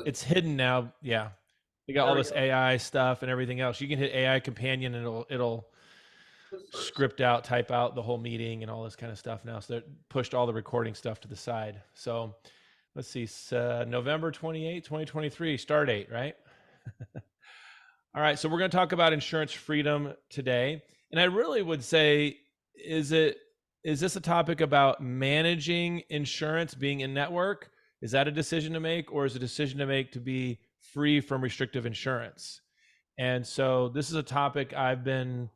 It's hidden now. Yeah. They got all There we this go. AI stuff and everything else. You can hit AI companion and it'll Who's first? script out, type out the whole meeting and all this kind of stuff now. So they pushed all the recording stuff to the side. So let's see, November 28, 2023, start date, right? All right, so we're going to talk about insurance freedom today. And I really would say, is this a topic about managing insurance being in network? Is that a decision to make, or is it a decision to make to be free from restrictive insurance? And so this is a topic I've been,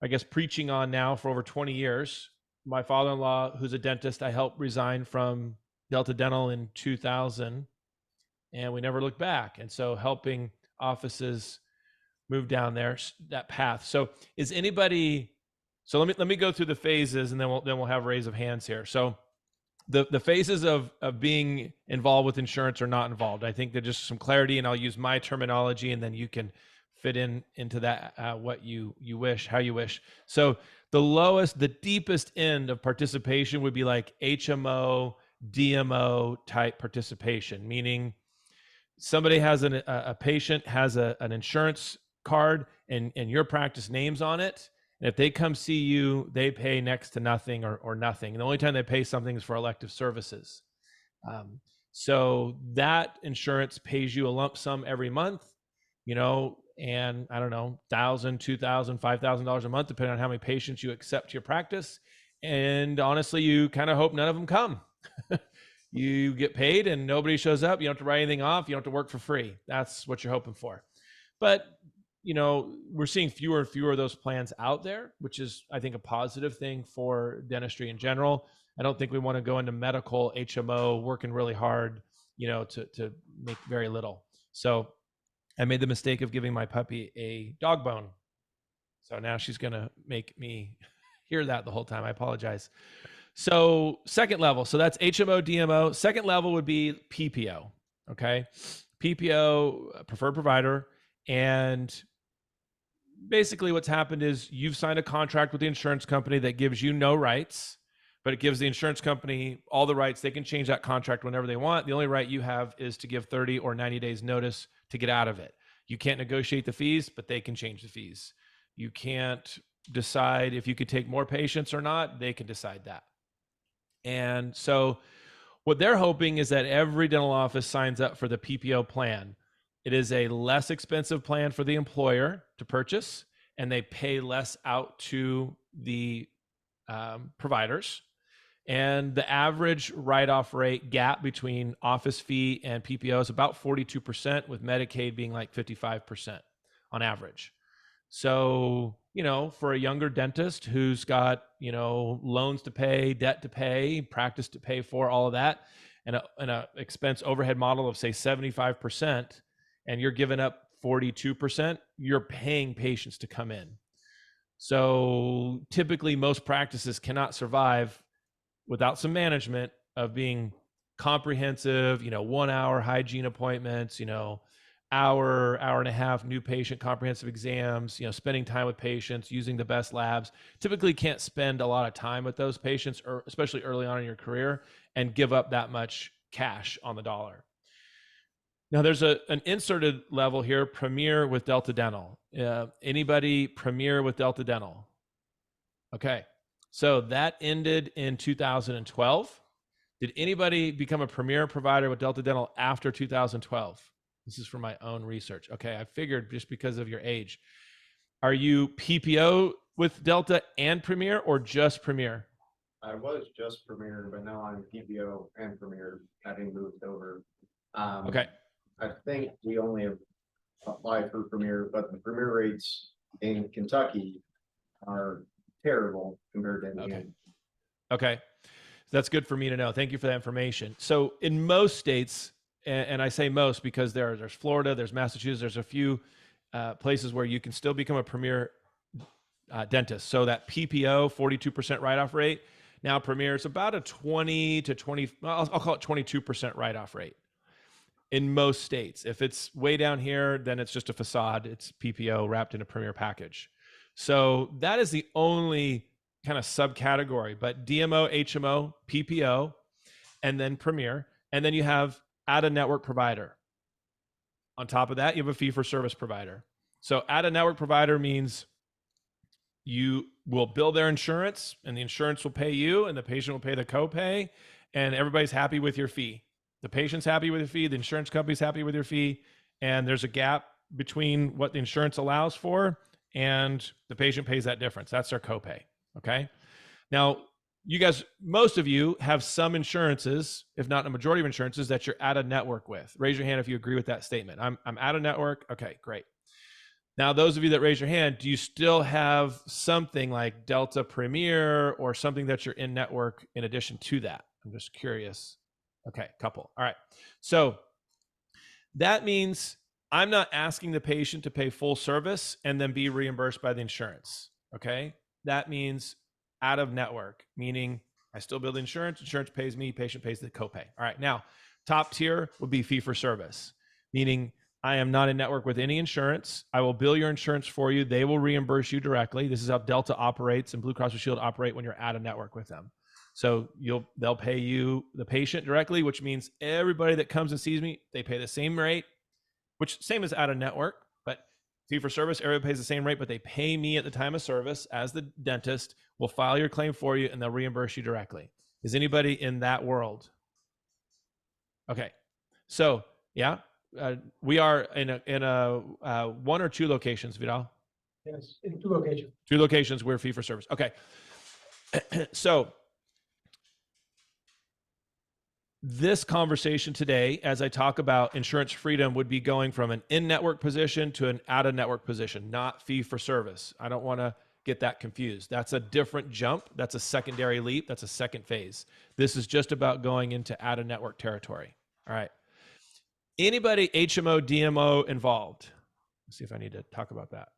I guess, preaching on now for over 20 years. My father-in-law, who's a dentist, I helped resign from Delta Dental in 2000, and we never looked back. And so helping offices move down that path. So is anybody, so let me go through the phases, and then we'll have raise of hands here. So the phases of being involved with insurance or not involved. I think there's just some clarity, and I'll use my terminology, and then you can fit into that what you wish, how you wish. So the deepest end of participation would be like HMO, DMO type participation, meaning somebody has a patient has an insurance card and your practice names on it. And if they come see you, they pay next to nothing or nothing. And the only time they pay something is for elective services. So that insurance pays you a lump sum every month, and I don't know, $1,000, $2,000, $5,000 a month, depending on how many patients you accept to your practice. And honestly, you kind of hope none of them come. You get paid and nobody shows up. You don't have to write anything off. You don't have to work for free. That's what you're hoping for. But, we're seeing fewer and fewer of those plans out there, which is, I think, a positive thing for dentistry in general. I don't think we want to go into medical HMO working really hard, to make very little. So I made the mistake of giving my puppy a dog bone. So now she's going to make me hear that the whole time. I apologize. So second level, so that's HMO, DMO. Second level would be PPO, okay? PPO, preferred provider. And basically what's happened is you've signed a contract with the insurance company that gives you no rights, but it gives the insurance company all the rights. They can change that contract whenever they want. The only right you have is to give 30 or 90 days notice to get out of it. You can't negotiate the fees, but they can change the fees. You can't decide if you could take more patients or not. They can decide that. And so what they're hoping is that every dental office signs up for the PPO plan. It is a less expensive plan for the employer to purchase, and they pay less out to the providers. And the average write-off rate gap between office fee and PPO is about 42%, with Medicaid being like 55% on average. So, for a younger dentist who's got, loans to pay, debt to pay, practice to pay for, all of that, and a expense overhead model of say 75%, and you're giving up 42%, you're paying patients to come in. So typically most practices cannot survive without some management of being comprehensive, 1 hour hygiene appointments, hour and a half new patient comprehensive exams, spending time with patients, using the best labs. Typically can't spend a lot of time with those patients, or especially early on in your career, and give up that much cash on the dollar. Now there's an inserted level here, Premier with Delta Dental. Anybody Premier with Delta Dental? Okay, so that ended in 2012. Did anybody become a Premier provider with Delta Dental after 2012? This is from my own research. Okay, I figured just because of your age. Are you PPO with Delta and Premier, or just Premier? I was just Premier, but now I'm PPO and Premier, having moved over. Okay. I think we only have applied for Premier, but the Premier rates in Kentucky are terrible compared to Indiana. Okay. That's good for me to know. Thank you for that information. So in most states, and I say most because there's Florida, there's Massachusetts, there's a few places where you can still become a Premier dentist. So that PPO 42% write-off rate, now Premier is about a 20 to 20, I'll call it 22% write-off rate in most states. If it's way down here, then it's just a facade. It's PPO wrapped in a Premier package. So that is the only kind of subcategory, but DMO, HMO, PPO, and then Premier. And then you have out-of-network provider. On top of that, you have a fee-for-service provider. So out-of-network provider means you will bill their insurance, and the insurance will pay you, and the patient will pay the copay, and everybody's happy with your fee. The patient's happy with your fee, the insurance company's happy with your fee, and there's a gap between what the insurance allows for and the patient pays that difference. That's their copay. Okay. Now, you guys, most of you have some insurances, if not a majority of insurances, that you're out of network with. Raise your hand if you agree with that statement. I'm out of network. Okay, great. Now, those of you that raise your hand, do you still have something like Delta Premier or something that you're in network in addition to that? I'm just curious. Okay, couple. All right. So that means I'm not asking the patient to pay full service and then be reimbursed by the insurance. Okay. That means out of network, meaning I still bill the insurance, insurance pays me, patient pays the copay. All right. Now, top tier would be fee for service, meaning I am not in network with any insurance. I will bill your insurance for you. They will reimburse you directly. This is how Delta operates and Blue Cross Blue Shield operate when you're out of network with them. So they'll pay you, the patient, directly, which means everybody that comes and sees me, they pay the same rate, which same as out of network, but fee for service, everybody pays the same rate, but they pay me at the time of service as the dentist. Will file your claim for you and they'll reimburse you directly. Is anybody in that world? Okay. So yeah, we are in a one or two locations, Vidal? Yes, in 2 locations. 2 locations, we're fee for service. Okay. So this conversation today, as I talk about insurance freedom, would be going from an in-network position to an out-of-network position, not fee for service. I don't want to get that confused. That's a different jump. That's a secondary leap. That's a second phase. This is just about going into out-of-network territory. All right. Anybody HMO, DMO involved? Let's see if I need to talk about that.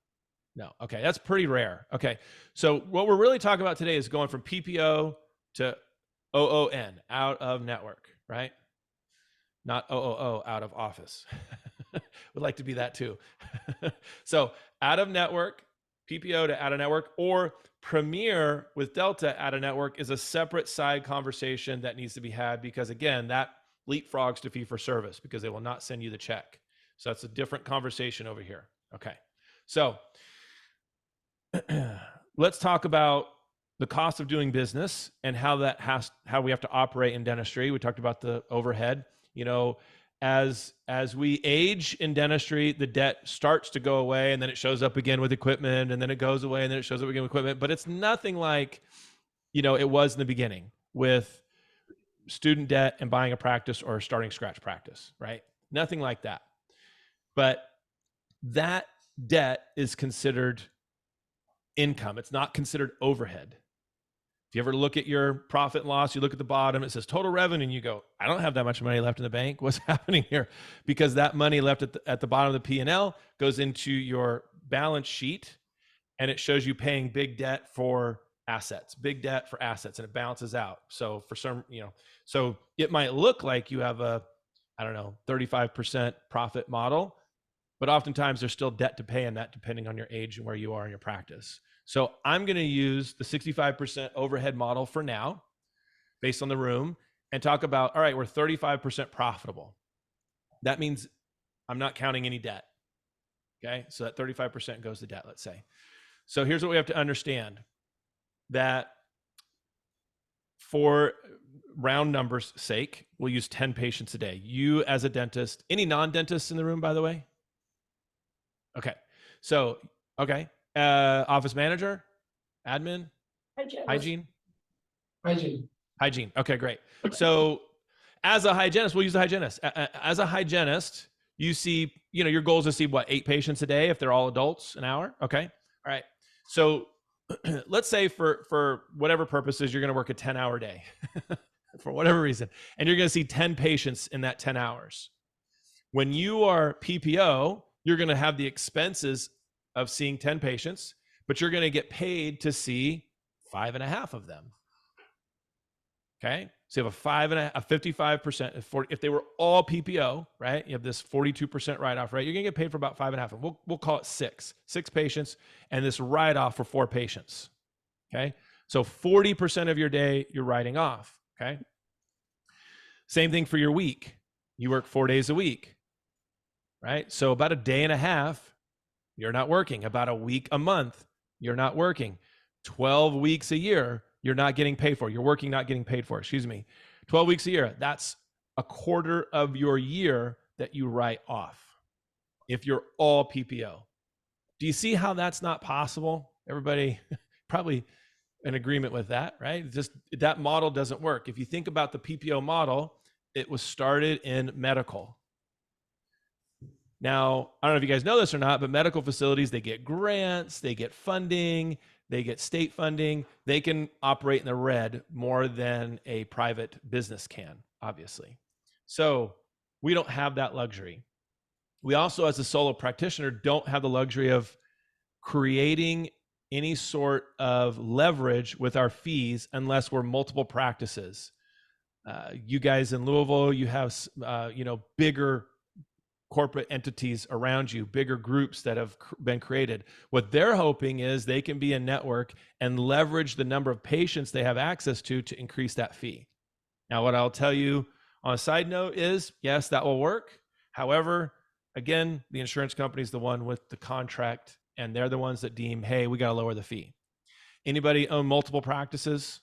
No. Okay. That's pretty rare. Okay. So what we're really talking about today is going from PPO to OON, out of network, right? Not OOO, out of office. Would like to be that too. So out of network, PPO to out of network, or Premier with Delta out of network is a separate side conversation that needs to be had because, again, that leapfrogs to fee for service because they will not send you the check. So that's a different conversation over here. Okay. So let's talk about the cost of doing business and how we have to operate in dentistry. We talked about the overhead. You know, as we age in dentistry, the debt starts to go away and then it shows up again with equipment and then it goes away and then it shows up again with equipment. But it's nothing like, you know, it was in the beginning with student debt and buying a practice or starting scratch practice, right? Nothing like that. But that debt is considered income. It's not considered overhead. If you ever look at your profit and loss, you look at the bottom, it says total revenue, and you go, I don't have that much money left in the bank. What's happening here? Because that money left at the bottom of the P&L goes into your balance sheet, and it shows you paying big debt for assets, big debt for assets, and it balances out. So for some, you know, so it might look like you have a, I don't know, 35% profit model, but oftentimes there's still debt to pay in that depending on your age and where you are in your practice. So I'm going to use the 65% overhead model for now, based on the room, and talk about, all right, we're 35% profitable. That means I'm not counting any debt. Okay. So that 35% goes to debt, let's say. So here's what we have to understand, that for round numbers sake, we'll use 10 patients a day. You as a dentist, any non-dentists in the room, by the way? Okay. So, okay. Office manager, admin, hygiene. Okay, great. So as a hygienist, we'll use the hygienist. As a hygienist, you see, you know, your goal is to see what, 8 patients a day if they're all adults, an hour. Okay. All right. So let's say for whatever purposes, you're going to work a 10-hour day for whatever reason, and you're going to see 10 patients in that 10 hours. When you are PPO, you're going to have the expenses of seeing 10 patients, but you're going to get paid to see 5.5 of them. Okay. So you have a 55%, if they were all PPO, right? You have this 42% write-off, right? You're going to get paid for about 5.5. We'll call it 6 patients and this write-off for 4 patients. Okay. So 40% of your day you're writing off. Okay. Same thing for your week. you work 4 days a week, right? So about a day and a half, you're not working. About a week, a month, you're not working. 12 weeks a year, you're not getting paid for. You're working, not getting paid for, excuse me. 12 weeks a year, that's a quarter of your year that you write off if you're all PPO. Do you see how that's not possible? Everybody probably in agreement with that, right? Just that model doesn't work. If you think about the PPO model, it was started in medical. Now, I don't know if you guys know this or not, but medical facilities, they get grants, they get funding, they get state funding. They can operate in the red more than a private business can, obviously. So we don't have that luxury. We also, as a solo practitioner, don't have the luxury of creating any sort of leverage with our fees unless we're multiple practices. You guys in Louisville, you have bigger corporate entities around you, bigger groups that have been created. What they're hoping is they can be a network and leverage the number of patients they have access to increase that fee. Now, what I'll tell you on a side note is, yes, that will work. However, again, the insurance company is the one with the contract, and they're the ones that deem, hey, we got to lower the fee. Anybody own multiple practices?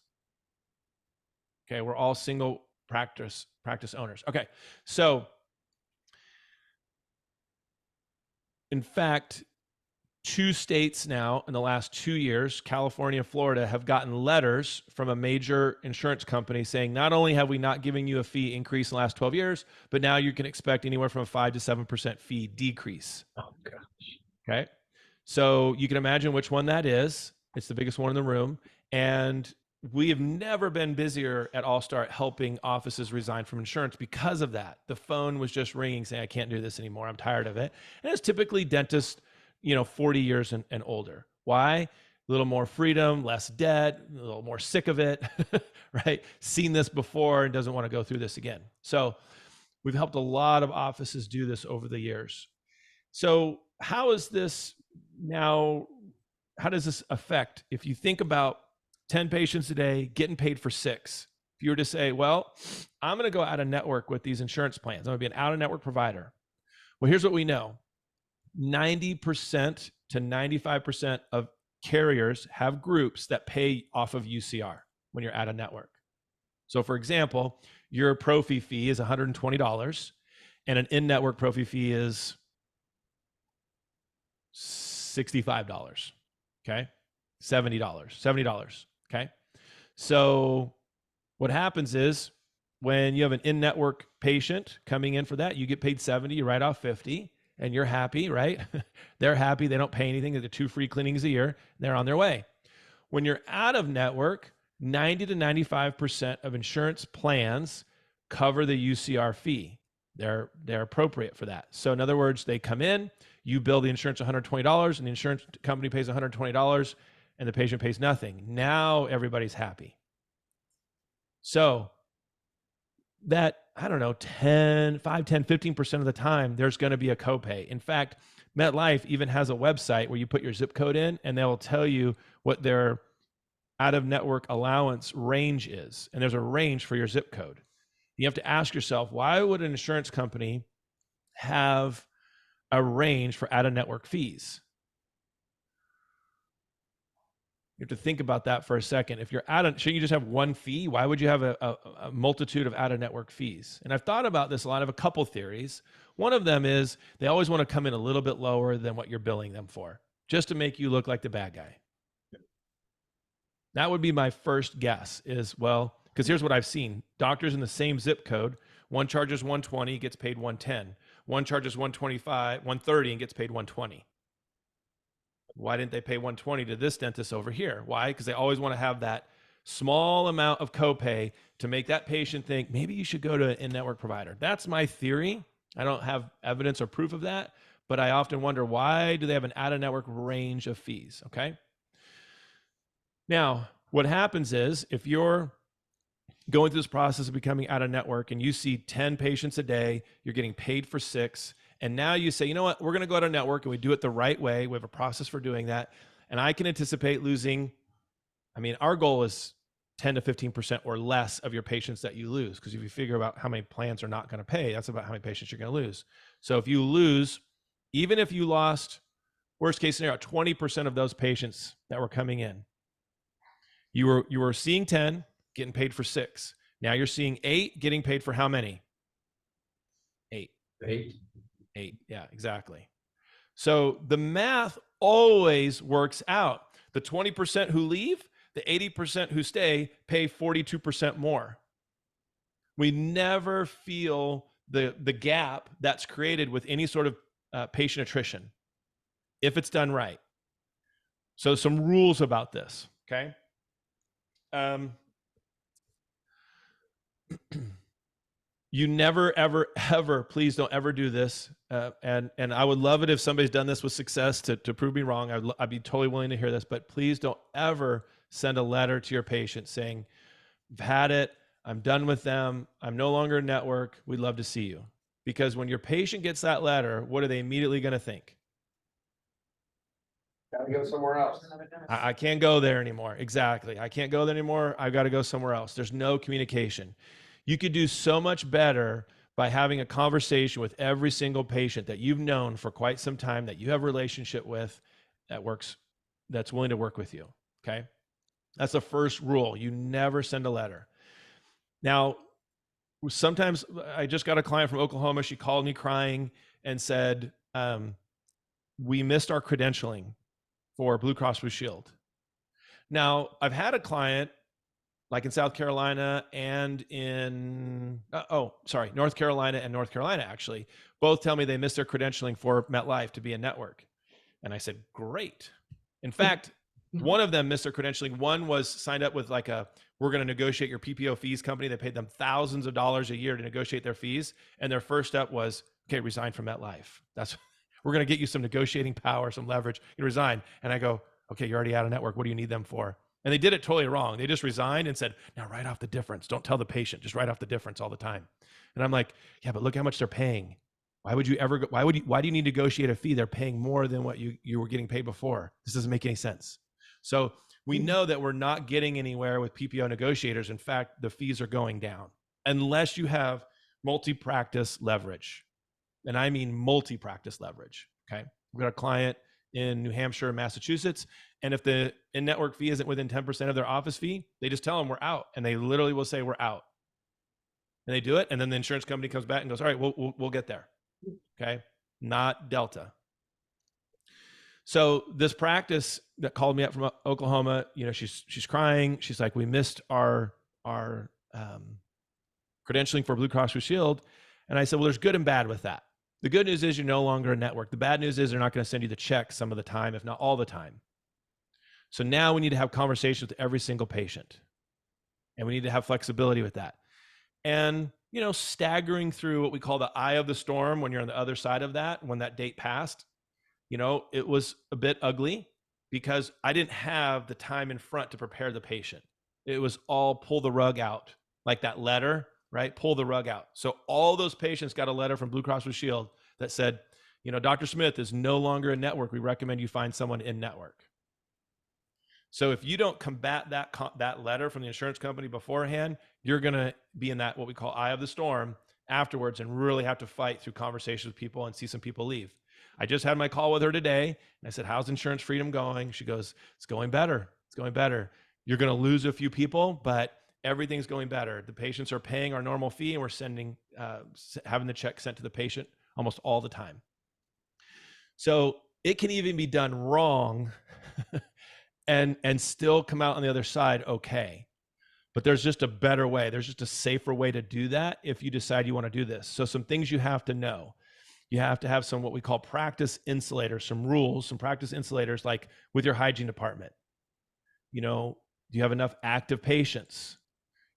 Okay, we're all single practice owners. Okay, so in fact, 2 states now in the last 2 years, California and Florida, have gotten letters from a major insurance company saying, not only have we not given you a fee increase in the last 12 years, but now you can expect anywhere from a 5 to 7% fee decrease. Oh, gosh. Okay. So you can imagine which one that is. It's the biggest one in the room. And we have never been busier at All-Star helping offices resign from insurance because of that. The phone was just ringing saying, I can't do this anymore. I'm tired of it. And it's typically dentists, 40 years and older. Why? A little more freedom, less debt, a little more sick of it, right? Seen this before and doesn't want to go through this again. So we've helped a lot of offices do this over the years. So how is this now? How does this affect? If you think about 10 patients a day, getting paid for 6. If you were to say, well, I'm going to go out of network with these insurance plans. I'm going to be an out of network provider. Well, here's what we know. 90% to 95% of carriers have groups that pay off of UCR when you're out of network. So for example, your Profi fee is $120 and an in-network Profi fee is $65. Okay. $70. Okay. So what happens is when you have an in-network patient coming in for that, you get paid 70, you write off 50 and you're happy, right? They're happy. They don't pay anything. They get 2 free cleanings a year. They're on their way. When you're out of network, 90 to 95% of insurance plans cover the UCR fee. They're appropriate for that. So in other words, they come in, you bill the insurance $120 and the insurance company pays $120 and the patient pays nothing. Now everybody's happy. So that, I don't know, 5, 10, 15% of the time, there's going to be a copay. In fact, MetLife even has a website where you put your zip code in and they will tell you what their out-of-network allowance range is. And there's a range for your zip code. You have to ask yourself, why would an insurance company have a range for out-of-network fees? You have to think about that for a second. If you're shouldn't you just have one fee? Why would you have a multitude of out-of-network fees? And I've thought about this a lot. I have a couple theories. One of them is they always want to come in a little bit lower than what you're billing them for, just to make you look like the bad guy. That would be my first guess is, well, because here's what I've seen. Doctors in the same zip code, one charges $120, gets paid $110. One charges $130 and gets paid $120. Why didn't they pay $120 to this dentist over here? Why? Because they always want to have that small amount of copay to make that patient think maybe you should go to an in-network provider. That's my theory. I don't have evidence or proof of that, but I often wonder, why do they have an out-of-network range of fees? Okay. Now, what happens is if you're going through this process of becoming out of network and you see 10 patients a day, you're getting paid for 6. And now you say, you know what, we're going to go out of network and we do it the right way. We have a process for doing that. And I can anticipate losing, our goal is 10 to 15% or less of your patients that you lose. Because if you figure about how many plans are not going to pay, that's about how many patients you're going to lose. So if you lose, even if you lost, worst case scenario, 20% of those patients that were coming in, you were seeing 10, getting paid for 6. Now you're seeing 8, getting paid for how many? 8. 8. Yeah, exactly. So the math always works out. The 20% who leave, the 80% who stay pay 42% more. We never feel the gap that's created with any sort of patient attrition if it's done right. So some rules about this, okay? You never, ever, ever, please don't ever do this. And I would love it if somebody's done this with success to prove me wrong. I'd be totally willing to hear this, but please don't ever send a letter to your patient saying, I've had it, I'm done with them, I'm no longer a network, we'd love to see you. Because when your patient gets that letter, what are they immediately going to think? Gotta go somewhere else. I can't go there anymore. Exactly. I can't go there anymore. I've got to go somewhere else. There's no communication. You could do so much better by having a conversation with every single patient that you've known for quite some time, that you have a relationship with, that's willing to work with you. Okay. That's the first rule. You never send a letter. Now, sometimes I just got a client from Oklahoma. She called me crying and said, we missed our credentialing for Blue Cross Blue Shield. Now, I've had a client like in South Carolina and in, North Carolina and North Carolina, actually, both tell me they missed their credentialing for MetLife to be a network. And I said, great. In fact, one of them missed their credentialing. One was signed up with we're going to negotiate your PPO fees company. They paid them thousands of dollars a year to negotiate their fees. And their first step was, okay, resign from MetLife. We're going to get you some negotiating power, some leverage. You resign. And I go, okay, you're already out of network. What do you need them for? And they did it totally wrong. They just resigned and said, now write off the difference. Don't tell the patient, just write off the difference all the time. And I'm like, yeah, but look how much they're paying. Why do you need to negotiate a fee? They're paying more than what you were getting paid before. This doesn't make any sense. So we know that we're not getting anywhere with PPO negotiators. In fact, the fees are going down unless you have multi-practice leverage. And I mean multi-practice leverage, okay? We've got a client in New Hampshire, Massachusetts, and if the in-network fee isn't within 10% of their office fee, they just tell them we're out, and they literally will say we're out. And they do it, and then the insurance company comes back and goes, all right, we'll get there, okay? Not Delta. So this practice that called me up from Oklahoma, she's crying. She's like, we missed our credentialing for Blue Cross Blue Shield. And I said, well, there's good and bad with that. The good news is you're no longer a network. The bad news is they're not going to send you the check some of the time, if not all the time. So now we need to have conversations with every single patient. And we need to have flexibility with that. And, staggering through what we call the eye of the storm when you're on the other side of that, when that date passed, it was a bit ugly because I didn't have the time in front to prepare the patient. It was all pull the rug out, like that letter, right? Pull the rug out. So all those patients got a letter from Blue Cross Blue Shield that said, Dr. Smith is no longer a network. We recommend you find someone in network. So if you don't combat that letter from the insurance company beforehand, you're going to be in that, what we call eye of the storm afterwards, and really have to fight through conversations with people and see some people leave. I just had my call with her today, and I said, how's Insurance Freedom going? She goes, it's going better. It's going better. You're going to lose a few people, but everything's going better. The patients are paying our normal fee, and we're having the check sent to the patient almost all the time. So it can even be done wrong and still come out on the other side okay. But there's just a better way. There's just a safer way to do that if you decide you want to do this. So some things you have to know. You have to have some what we call practice insulators, some rules, some practice insulators, like with your hygiene department. Do you have enough active patients?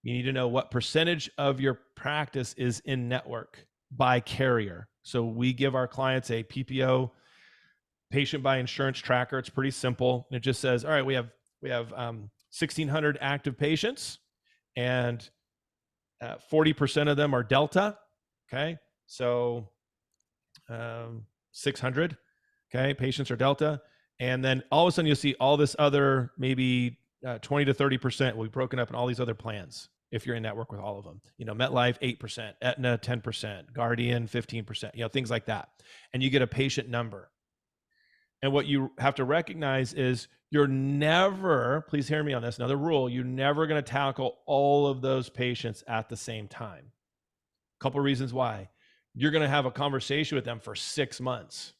You need to know what percentage of your practice is in network by carrier. So we give our clients a PPO, patient by insurance tracker. It's pretty simple. It just says, all right, we have 1,600 active patients, and 40% of them are Delta. Okay, so 600. Okay, patients are Delta, and then all of a sudden you'll see all this other maybe 20 to 30% will be broken up in all these other plans if you're in network with all of them. You know, MetLife 8%, Aetna 10%, Guardian 15%, you know, things like that. And you get a patient number. And what you have to recognize is you're never, please hear me on this, another rule, you're never going to tackle all of those patients at the same time. A couple of reasons why. You're going to have a conversation with them for 6 months.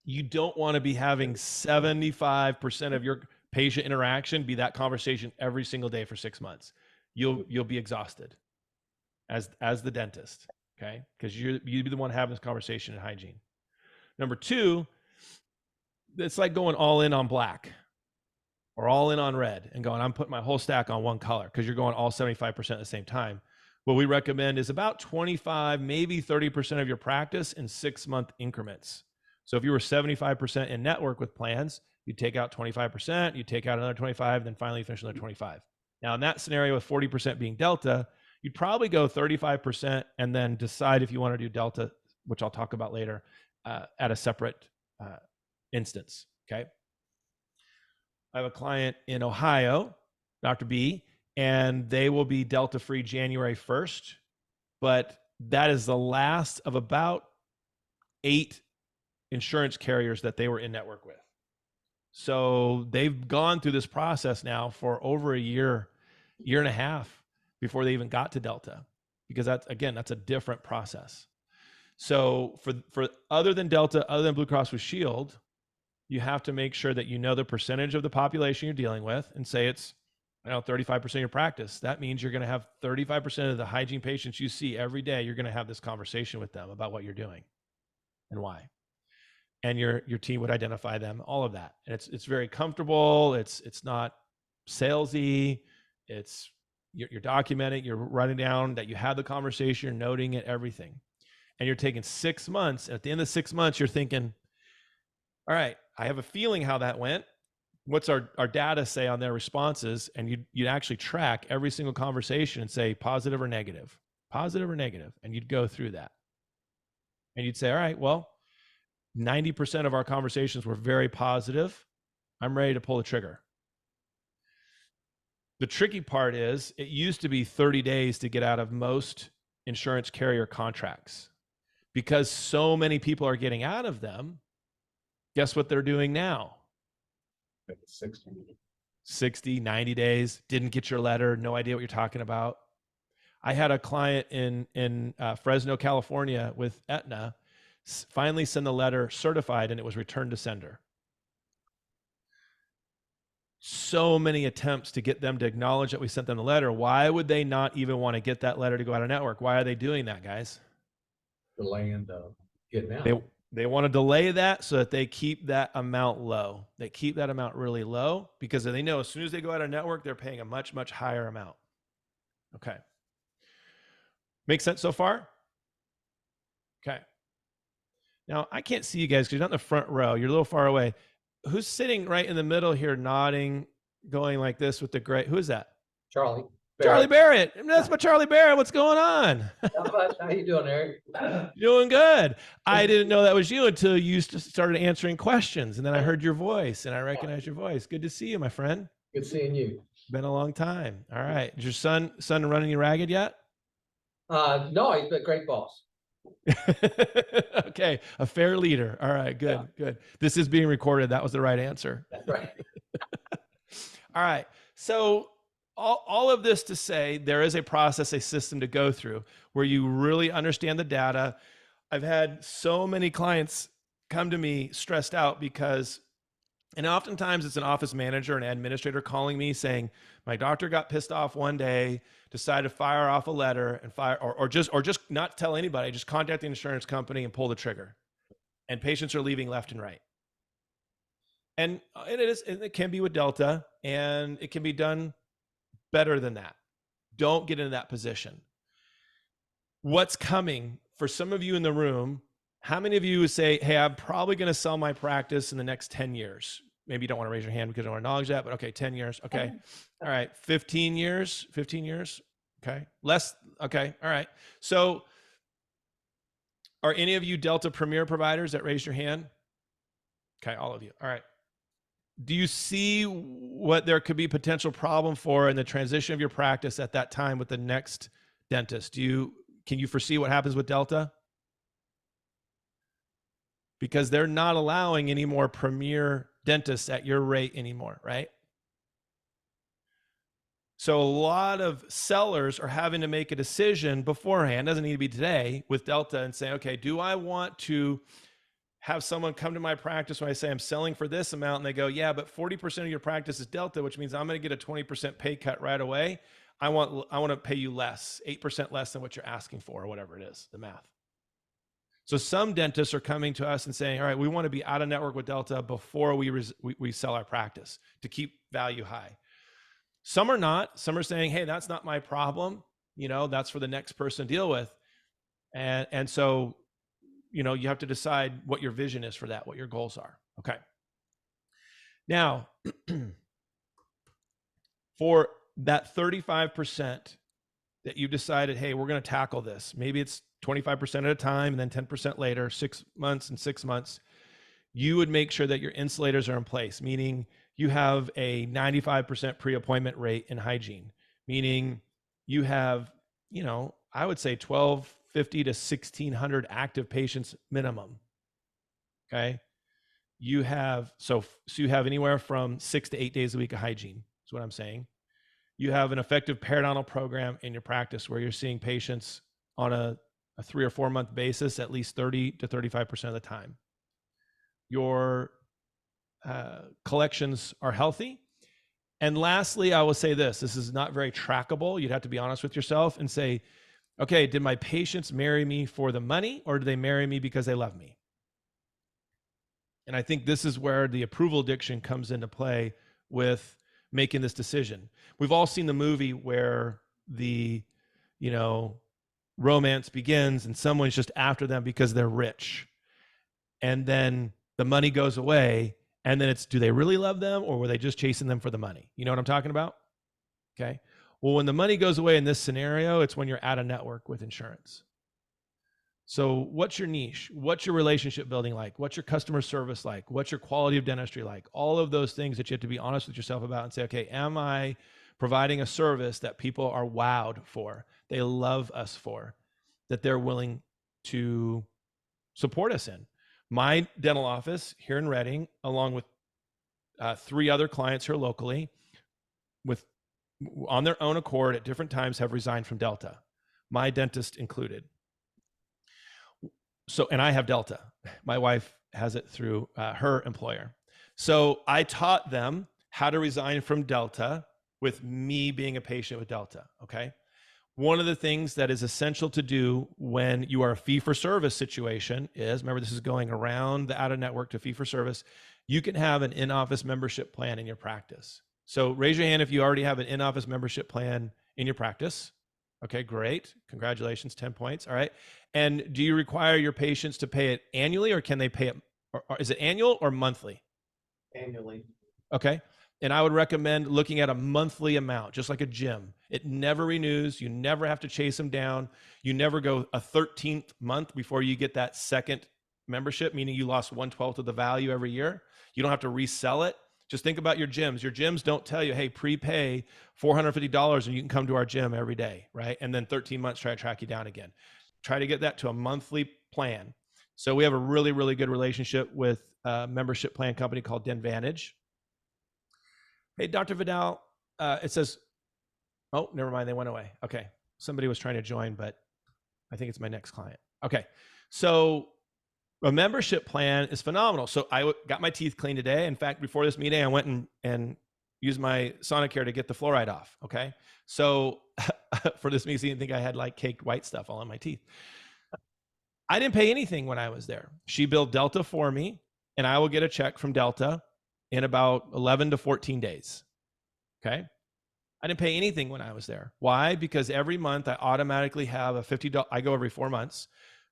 You don't want to be having 75% of your patient interaction be that conversation every single day for 6 months. You'll be exhausted as the dentist, okay? Because you'd be the one having this conversation in hygiene. Number two, it's like going all in on black or all in on red and going, I'm putting my whole stack on one color, because you're going all 75% at the same time. What we recommend is about 25, maybe 30% of your practice in 6-month increments. So if you were 75% in network with plans, you take out 25%, you take out another 25, then finally finish another 25. Now, in that scenario with 40% being Delta, you'd probably go 35% and then decide if you want to do Delta, which I'll talk about later, at a separate instance, okay? I have a client in Ohio, Dr. B, and they will be Delta free January 1st, but that is the last of about 8 insurance carriers that they were in network with. So they've gone through this process now for over a year and a half before they even got to Delta, because that's a different process. So for other than Delta, other than Blue Cross Blue Shield, you have to make sure that you know the percentage of the population you're dealing with, and say it's 35% of your practice. That means you're going to have 35% of the hygiene patients you see every day. You're going to have this conversation with them about what you're doing and why. And your team would identify them, all of that. And it's very comfortable. It's not salesy. It's you're documenting, you're writing down that you had the conversation, you're noting it, everything. And you're taking 6 months. At the end of 6 months, you're thinking, all right, I have a feeling how that went. What's our data say on their responses? And you'd actually track every single conversation and say positive or negative, and you'd go through that. And you'd say, all right, well, 90% of our conversations were very positive. I'm ready to pull the trigger. The tricky part is it used to be 30 days to get out of most insurance carrier contracts. Because so many people are getting out of them, guess what they're doing now? 60, 90 days, didn't get your letter, no idea what you're talking about. I had a client in Fresno, California with Aetna finally send the letter certified, and it was returned to sender. So many attempts to get them to acknowledge that we sent them the letter. Why would they not even want to get that letter to go out of network? Why are they doing that, guys? Delaying getting out. They want to delay that so that they keep that amount low. They keep that amount really low because they know as soon as they go out of network, they're paying a much, much higher amount. Okay. Make sense so far? Okay. Now, I can't see you guys because you're not in the front row. You're a little far away. Who's sitting right in the middle here, nodding, going like this with the gray? Who is that? Charlie. Charlie Barrett. That's my Charlie Barrett. What's going on? How you doing, Eric? Doing good. I didn't know that was you until you started answering questions, and then I heard your voice, and I recognized your voice. Good to see you, my friend. Good seeing you. Been a long time. All right. Is your son running you ragged yet? No, he's a great boss. Okay, a fair leader. All right, good, Yeah. good. This is being recorded. That was the right answer. That's right. All right. So all of this to say, there is a process, a system to go through where you really understand the data. I've had so many clients come to me stressed out because, and oftentimes it's an office manager, an administrator calling me saying, my doctor got pissed off one day, decided to fire off a letter and or just not tell anybody, just contact the insurance company and pull the trigger. And patients are leaving left and right. And it can be with Delta, and it can be done better than that. Don't get into that position. What's coming for some of you in the room? How many of you would say, hey, I'm probably going to sell my practice in the next 10 years? Maybe you don't want to raise your hand because you don't want to acknowledge that, but okay, 10 years. Okay. All right. 15 years. Okay. Less. Okay. All right. So are any of you Delta Premier providers that raised your hand? Okay. All of you. All right. do you see what there could be potential problem for in the transition of your practice at that time with the next dentist? Can you foresee what happens with Delta? Because they're not allowing any more premier dentists at your rate anymore, right? So a lot of sellers are having to make a decision beforehand, doesn't need to be today, with Delta and say, okay, do I want to have someone come to my practice when I say I'm selling for this amount and they go, yeah, but 40% of your practice is Delta, which means I'm going to get a 20% pay cut right away. I want to pay you less, 8% less than what you're asking for, or whatever it is, the math. So some dentists are coming to us and saying, all right, we want to be out of network with Delta before we sell our practice to keep value high. Some are not. Some are saying, hey, that's not my problem. That's for the next person to deal with. And so, you have to decide what your vision is for that, what your goals are. Okay. Now, for that 35% that you decided, hey, we're going to tackle this. Maybe it's 25% at a time and then 10% later, 6 months and 6 months. You would make sure that your insulators are in place, meaning you have a 95% pre-appointment rate in hygiene, meaning you have, I would say 1,250 to 1,600 active patients minimum. Okay. You have, so you have anywhere from 6 to 8 days a week of hygiene, is what I'm saying. You have an effective periodontal program in your practice where you're seeing patients on a 3 or 4 month basis at least 30 to 35% of the time. Your collections are healthy. And lastly, I will say this is not very trackable. You'd have to be honest with yourself and say, okay, did my patients marry me for the money or did they marry me because they love me? And I think this is where the approval addiction comes into play with making this decision. We've all seen the movie where the, romance begins and someone's just after them because they're rich. And then the money goes away. And then it's, do they really love them or were they just chasing them for the money? You know what I'm talking about? Okay. Well, when the money goes away in this scenario, it's when you're out of network with insurance. So what's your niche? What's your relationship building like? What's your customer service like? What's your quality of dentistry like? All of those things that you have to be honest with yourself about and say, okay, am I providing a service that people are wowed for? They love us for, that they're willing to support us in. My dental office here in Reading, along with 3 other clients here locally, on their own accord at different times have resigned from Delta, my dentist included. So, and I have Delta. My wife has it through her employer. So I taught them how to resign from Delta with me being a patient with Delta, okay? One of the things that is essential to do when you are a fee-for-service situation is, remember this is going around the out-of-network to fee-for-service, you can have an in-office membership plan in your practice. So raise your hand if you already have an in-office membership plan in your practice. Okay, great. Congratulations, 10 points. All right. And do you require your patients to pay it annually or can they pay it, or is it annual or monthly? Annually. Okay. And I would recommend looking at a monthly amount, just like a gym. It never renews. You never have to chase them down. You never go a 13th month before you get that second membership, meaning you lost 1/12 of the value every year. You don't have to resell it. Just think about your gyms. Your gyms don't tell you, hey, prepay $450 and you can come to our gym every day, right? And then 13 months, try to track you down again. Try to get that to a monthly plan. So we have a really, really good relationship with a membership plan company called Denvantage. Hey, Dr. Vidal, it says, oh, never mind, they went away. Okay, somebody was trying to join, but I think it's my next client. Okay, so a membership plan is phenomenal. So I got my teeth cleaned today. In fact, before this meeting, I went and used my Sonicare to get the fluoride off, okay? So for this meeting, I think I had like caked white stuff all on my teeth. I didn't pay anything when I was there. She billed Delta for me, and I will get a check from Delta in about 11 to 14 days, okay? I didn't pay anything when I was there. Why? Because every month I automatically have a $50, I go every 4 months,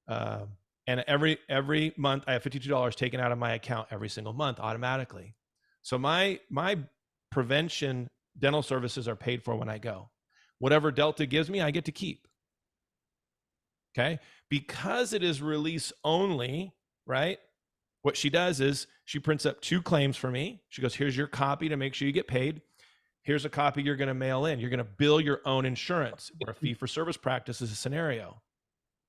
and every month I have $52 taken out of my account every single month automatically. So my prevention dental services are paid for when I go. Whatever Delta gives me, I get to keep. Okay? Because it is release only, right? What she does is she prints up 2 claims for me. She goes, here's your copy to make sure you get paid. Here's a copy you're going to mail in. You're going to bill your own insurance, or a fee for service practice is a scenario.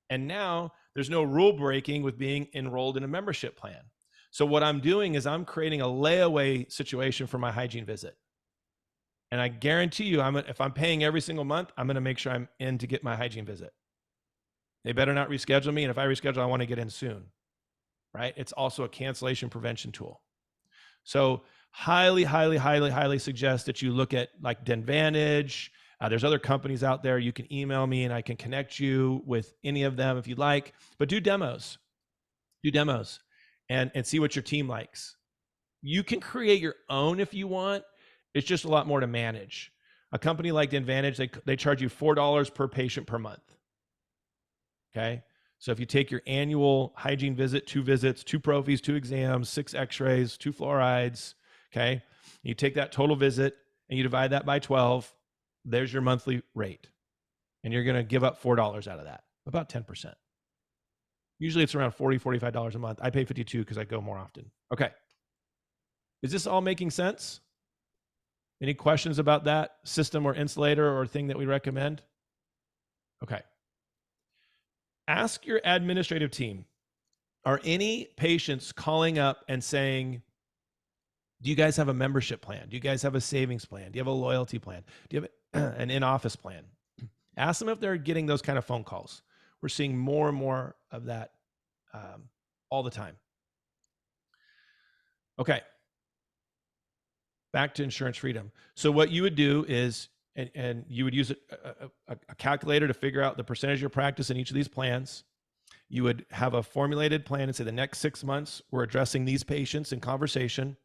And now there's no rule breaking with being enrolled in a membership plan. So what I'm doing is I'm creating a layaway situation for my hygiene visit. And I guarantee you, if I'm paying every single month, I'm going to make sure I'm in to get my hygiene visit. They better not reschedule me. And if I reschedule, I want to get in soon, right? It's also a cancellation prevention tool. So highly, highly, highly, highly suggest that you look at like Denvantage. There's other companies out there. You can email me and I can connect you with any of them if you'd like, but do demos and see what your team likes. You can create your own if you want. It's just a lot more to manage. A company like Denvantage, they charge you $4 per patient per month. Okay. So if you take your annual hygiene visit, 2 visits, 2 prophies, 2 exams, 6 x-rays, 2 fluorides, okay, you take that total visit and you divide that by 12, there's your monthly rate. And you're going to give up $4 out of that, about 10%. Usually it's around $40, $45 a month. I pay $52 because I go more often. Okay. Is this all making sense? Any questions about that system or insulator or thing that we recommend? Okay. Ask your administrative team, are any patients calling up and saying, do you guys have a membership plan? Do you guys have a savings plan? Do you have a loyalty plan? Do you have an in-office plan? Ask them if they're getting those kind of phone calls. We're seeing more and more of that all the time. Okay. Back to insurance freedom. So what you would do is, and you would use a calculator to figure out the percentage of your practice in each of these plans. You would have a formulated plan and say the next 6 months, we're addressing these patients in conversation.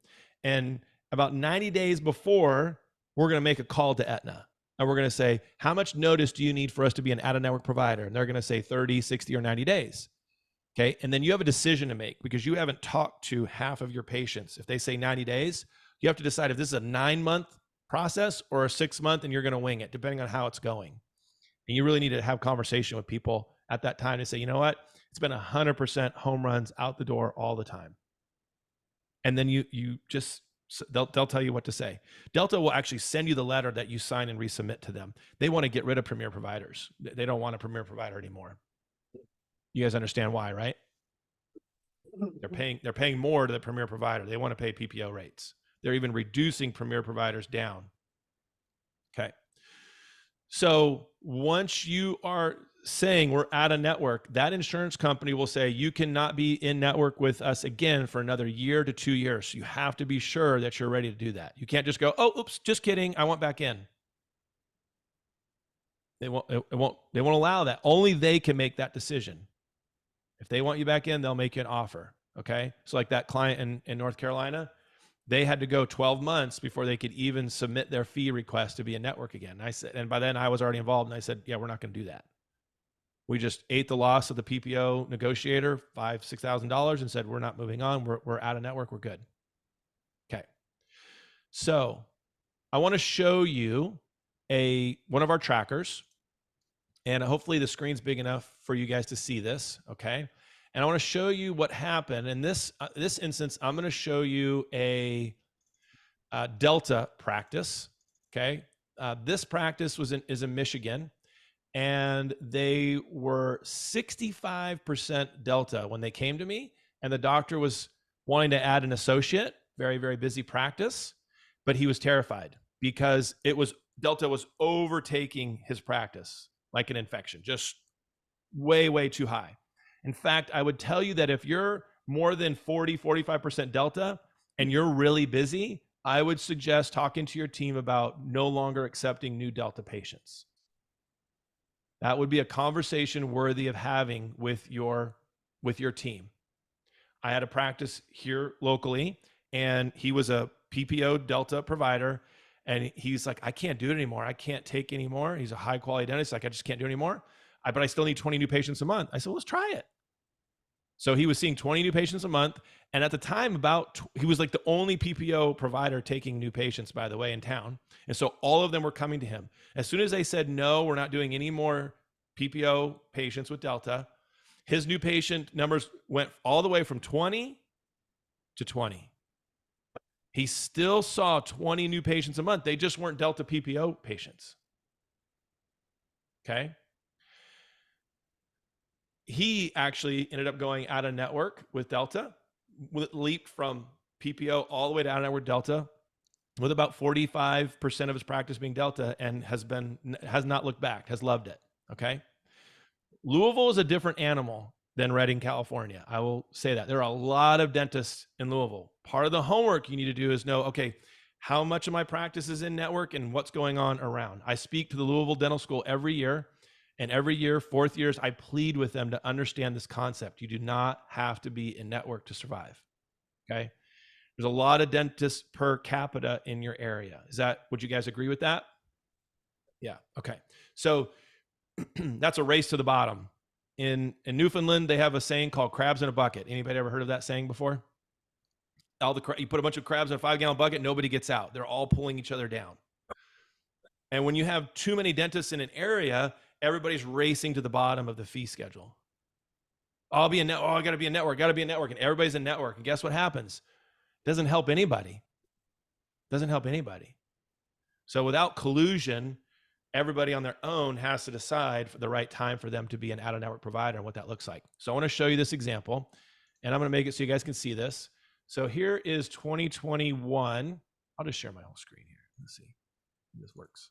And about 90 days before, we're going to make a call to Aetna. And we're going to say, how much notice do you need for us to be an out-of-network provider? And they're going to say 30, 60, or 90 days. Okay. And then you have a decision to make because you haven't talked to half of your patients. If they say 90 days, you have to decide if this is a 9-month process or a 6-month, and you're going to wing it depending on how it's going. And you really need to have conversation with people at that time to say, you know what, it's been 100% home runs out the door all the time. And then they'll tell you what to say. Delta will actually send you the letter that you sign and resubmit to them. They want to get rid of Premier providers. They don't want a Premier provider anymore. You guys understand why, right? They're paying more to the Premier provider. They want to pay PPO rates. They're even reducing Premier providers down. Okay. So once you are saying we're out of network, that insurance company will say you cannot be in network with us again for another year to 2 years. You have to be sure that you're ready to do that. You can't just go, oh, oops, just kidding, I want back in. They won't allow that. Only they can make that decision. If they want you back in, they'll make you an offer. Okay. So like that client in North Carolina, they had to go 12 months before they could even submit their fee request to be a network again. I said, and by then I was already involved, and I said, yeah, we're not going to do that. We just ate the loss of the PPO negotiator, $5,000, $6,000, and said, we're not moving on. We're out of network. We're good. Okay. So I want to show you one of our trackers, and hopefully the screen's big enough for you guys to see this. Okay. And I want to show you what happened. In this instance, I'm going to show you a Delta practice. Okay. This practice is in Michigan, and they were 65% Delta when they came to me, and the doctor was wanting to add an associate, very, very busy practice, but he was terrified because Delta was overtaking his practice like an infection, just way, way too high. In fact, I would tell you that if you're more than 40, 45% Delta and you're really busy, I would suggest talking to your team about no longer accepting new Delta patients. That would be a conversation worthy of having with your team. I had a practice here locally, and he was a PPO Delta provider, and he's like, I can't do it anymore. I can't take anymore. He's a high quality dentist. Like, I just can't do it anymore. But I still need 20 new patients a month. I said, well, let's try it. So he was seeing 20 new patients a month. And at the time, he was like the only PPO provider taking new patients, by the way, in town. And so all of them were coming to him. As soon as they said, no, we're not doing any more PPO patients with Delta, his new patient numbers went all the way from 20 to 20. He still saw 20 new patients a month. They just weren't Delta PPO patients. Okay. He actually ended up going out of network with Delta, leaped from PPO all the way down network Delta, with about 45% of his practice being Delta, and has not looked back, has loved it. Okay. Louisville is a different animal than Redding, California. I will say that. There are a lot of dentists in Louisville. Part of the homework you need to do is know, okay, how much of my practice is in network and what's going on around. I speak to the Louisville Dental School every year, and every year, fourth years, I plead with them to understand this concept. You do not have to be in network to survive. Okay. There's a lot of dentists per capita in your area. Would you guys agree with that? Yeah. Okay. So that's a race to the bottom. In Newfoundland, they have a saying called crabs in a bucket. Anybody ever heard of that saying before? You put a bunch of crabs in a 5-gallon bucket, nobody gets out. They're all pulling each other down. And when you have too many dentists in an area, everybody's racing to the bottom of the fee schedule. I got to be a network, and everybody's a network. And guess what happens? Doesn't help anybody. So without collusion, everybody on their own has to decide for the right time for them to be an out-of-network provider and what that looks like. So I want to show you this example, and I'm going to make it so you guys can see this. So here is 2021. I'll just share my whole screen here. Let's see if this works.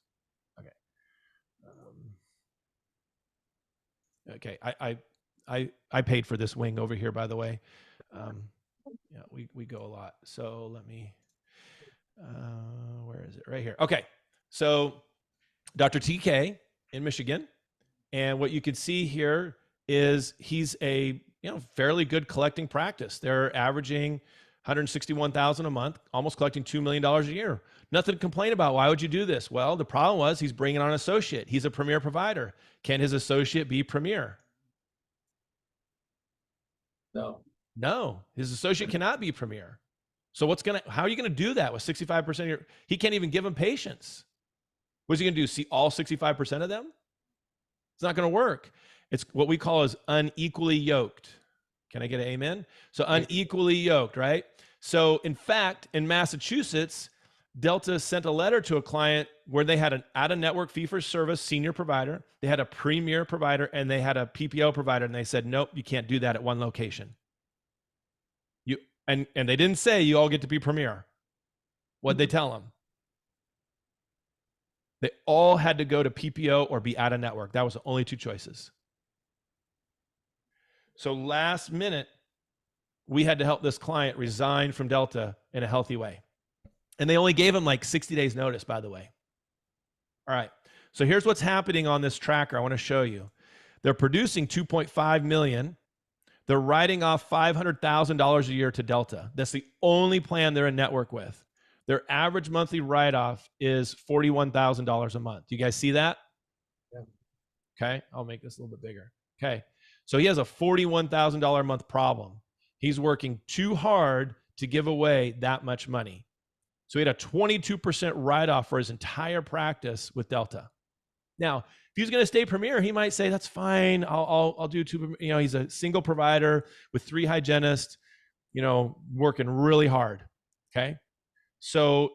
Okay. I paid for this wing over here, by the way. Yeah, we go a lot. So let me, where is it? Right here. Okay. So Dr. TK in Michigan. And what you can see here is he's a fairly good collecting practice. They're averaging $161,000 a month, almost collecting $2 million a year. Nothing to complain about. Why would you do this? Well, the problem was he's bringing on an associate. He's a premier provider. Can his associate be premier? No, his associate cannot be premier. So how are you going to do that with 65% he can't even give him patients. What's he going to do? See all 65% of them? It's not going to work. It's what we call as unequally yoked. Can I get an amen? So unequally yoked, right? So in fact, in Massachusetts, Delta sent a letter to a client where they had an out-of-network fee-for-service senior provider, they had a premier provider, and they had a PPO provider, and they said, nope, you can't do that at one location. And they didn't say you all get to be premier. What'd they tell them? They all had to go to PPO or be out-of-network. That was the only two choices. So last minute, we had to help this client resign from Delta in a healthy way. And they only gave him like 60 days notice, by the way. All right. So here's what's happening on this tracker. I want to show you. They're producing 2.5 million. They're writing off $500,000 a year to Delta. That's the only plan they're in network with. Their average monthly write-off is $41,000 a month. Do you guys see that? Yeah. Okay. I'll make this a little bit bigger. Okay. So he has a $41,000 a month problem. He's working too hard to give away that much money. So he had a 22% write-off for his entire practice with Delta. Now, if he's going to stay premier, he might say, that's fine. I'll do two, he's a single provider with 3 hygienists, working really hard. Okay. So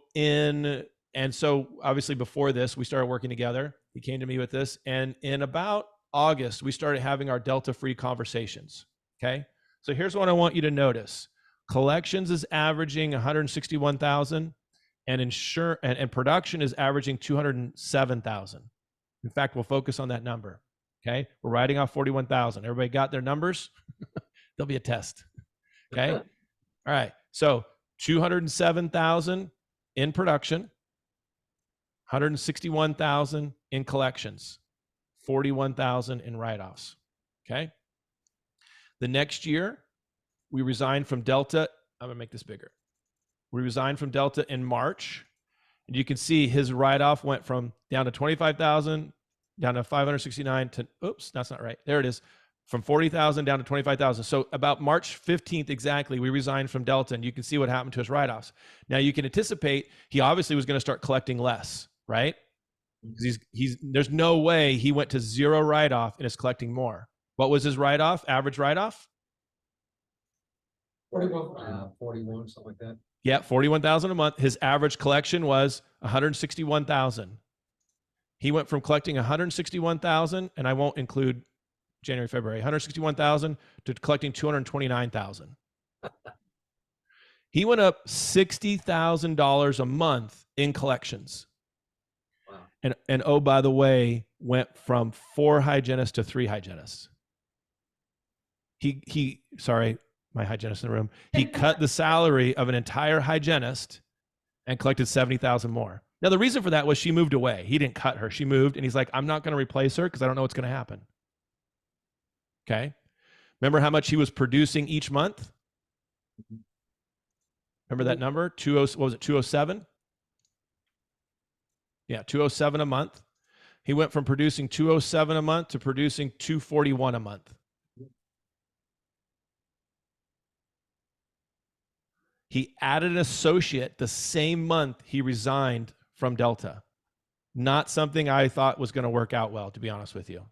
obviously before this, we started working together. He came to me with this, and in about August, we started having our Delta free conversations. Okay. So here's what I want you to notice. Collections is averaging 161,000 and production is averaging 207,000. In fact, we'll focus on that number. Okay. We're writing off 41,000. Everybody got their numbers? There'll be a test. Okay. All right. So 207,000 in production, 161,000 in collections, 41,000 in write-offs. Okay. The next year, we resigned from Delta. I'm going to make this bigger. We resigned from Delta in March. And you can see his write-off went from down to 25,000, down to 569 to, oops, that's not right. There it is. From 40,000 down to 25,000. So about March 15th exactly, we resigned from Delta, and you can see what happened to his write-offs. Now you can anticipate he obviously was going to start collecting less, right? Because there's no way he went to 0 write-off and is collecting more. What was his write-off, average write-off? 41. 41, something like that. Yeah, 41,000 a month. His average collection was 161,000. He went from collecting 161,000, and I won't include January, February, 161,000 to collecting 229,000. He went up $60,000 a month in collections. Wow. And oh, by the way, went from 4 hygienists to 3 hygienists. Sorry, my hygienist in the room. He cut the salary of an entire hygienist and collected 70,000 more. Now, the reason for that was she moved away. He didn't cut her. She moved, and he's like, I'm not going to replace her because I don't know what's going to happen. Okay. Remember how much he was producing each month? Remember that number? 207? Yeah, 207 a month. He went from producing 207 a month to producing 241 a month. He added an associate the same month he resigned from Delta. Not something I thought was going to work out well, to be honest with you.